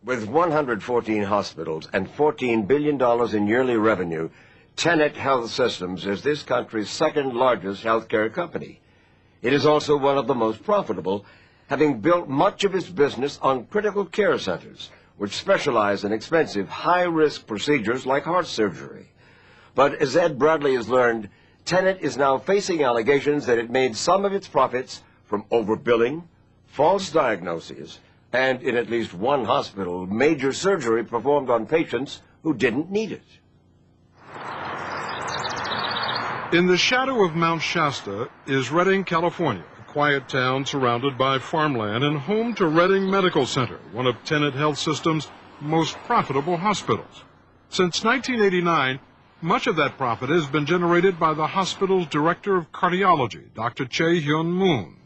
With 114 hospitals and $14 billion in yearly revenue, Tenet Health Systems is this country's second largest healthcare company. It is also one of the most profitable, having built much of its business on critical care centers, which specialize in expensive, high-risk procedures like heart surgery. But as Ed Bradley has learned, Tenet is now facing allegations that it made some of its profits from overbilling, false diagnoses, and in at least one hospital, major surgery performed on patients who didn't need it. In the shadow of Mount Shasta is Redding, California, a quiet town surrounded by farmland and home to Redding Medical Center, one of Tenet Health System's most profitable hospitals. Since 1989, much of that profit has been generated by the hospital's director of cardiology, Dr. Chae-Hyun Moon.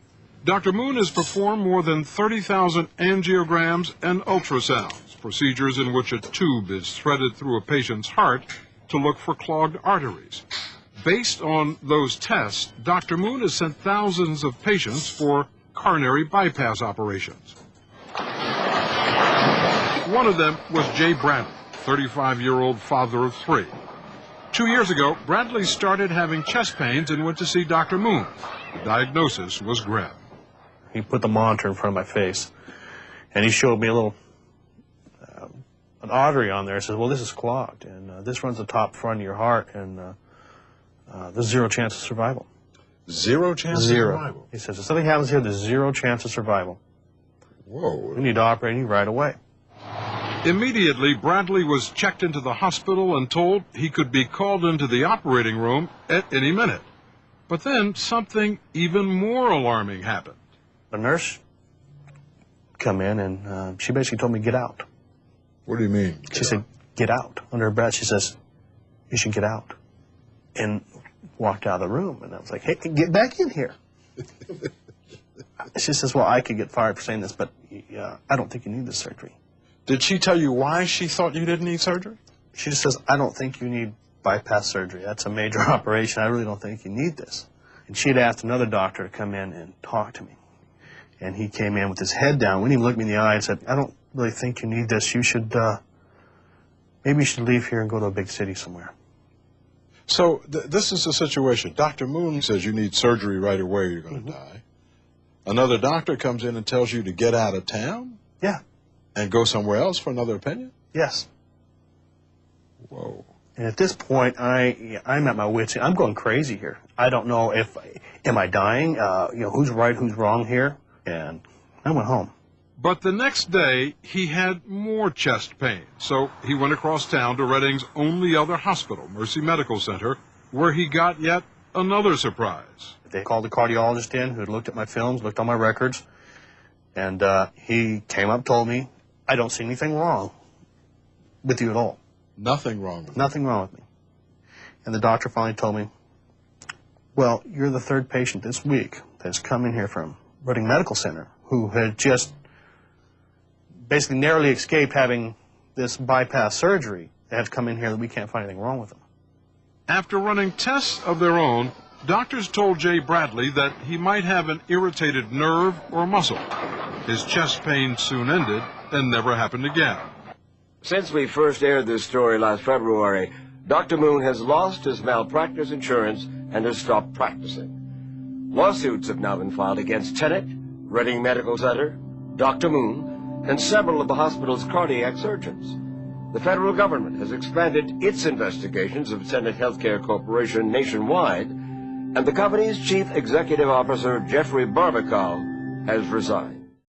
Dr. Moon has performed more than 30,000 angiograms and ultrasounds, procedures in which a tube is threaded through a patient's heart to look for clogged arteries. Based on those tests, Dr. Moon has sent thousands of patients for coronary bypass operations. One of them was Jay Bradley, 35-year-old father of 3. 2 years ago, Bradley started having chest pains and went to see Dr. Moon. The diagnosis was grim. He put the monitor in front of my face, and he showed me a little an artery on there. He says, well, this is clogged, and this runs the top front of your heart, and there's 0 chance of survival. 0 chance of survival? He says, if something happens here, there's 0 chance of survival. Whoa. We need to operate you right away. Immediately, Bradley was checked into the hospital and told he could be called into the operating room at any minute. But then something even more alarming happened. A nurse come in, and she basically told me, get out. What do you mean? She said, get out. Under her breath, she says, you should get out. And walked out of the room, and I was like, hey, get back in here. She says, well, I could get fired for saying this, but I don't think you need this surgery. Did she tell you why she thought you didn't need surgery? She just says, I don't think you need bypass surgery. That's a major operation. I really don't think you need this. And she had asked another doctor to come in and talk to me. And he came in with his head down, wouldn't even look me in the eye, and said, I don't really think you need this. You should, maybe you should leave here and go to a big city somewhere. So this is the situation. Dr. Moon says you need surgery right away or you're going to die. Another doctor comes in and tells you to get out of town? Yeah. And go somewhere else for another opinion? Yes. Whoa. And at this point, I'm at my wits' end. I'm going crazy here. I don't know am I dying? Who's right, who's wrong here? And I went home. But the next day, he had more chest pain, so he went across town to Redding's only other hospital, Mercy Medical Center, where he got yet another surprise. They called the cardiologist in who had looked at my films, looked on my records, and he came up, told me, I don't see anything wrong with you at all. Nothing wrong with you? Nothing wrong with me. And the doctor finally told me, well, you're the 3rd patient this week that's come in here from Redding Medical Center who had just basically narrowly escaped having this bypass surgery. They have come in here that we can't find anything wrong with them. After running tests of their own, doctors told Jay Bradley that he might have an irritated nerve or muscle. His chest pain soon ended and never happened again. Since we first aired this story last February, Dr. Moon has lost his malpractice insurance and has stopped practicing. Lawsuits have now been filed against Tenet, Redding Medical Center, Dr. Moon, and several of the hospital's cardiac surgeons. The federal government has expanded its investigations of Tenet Healthcare Corporation nationwide, and the company's chief executive officer, Jeffrey Barbacol, has resigned.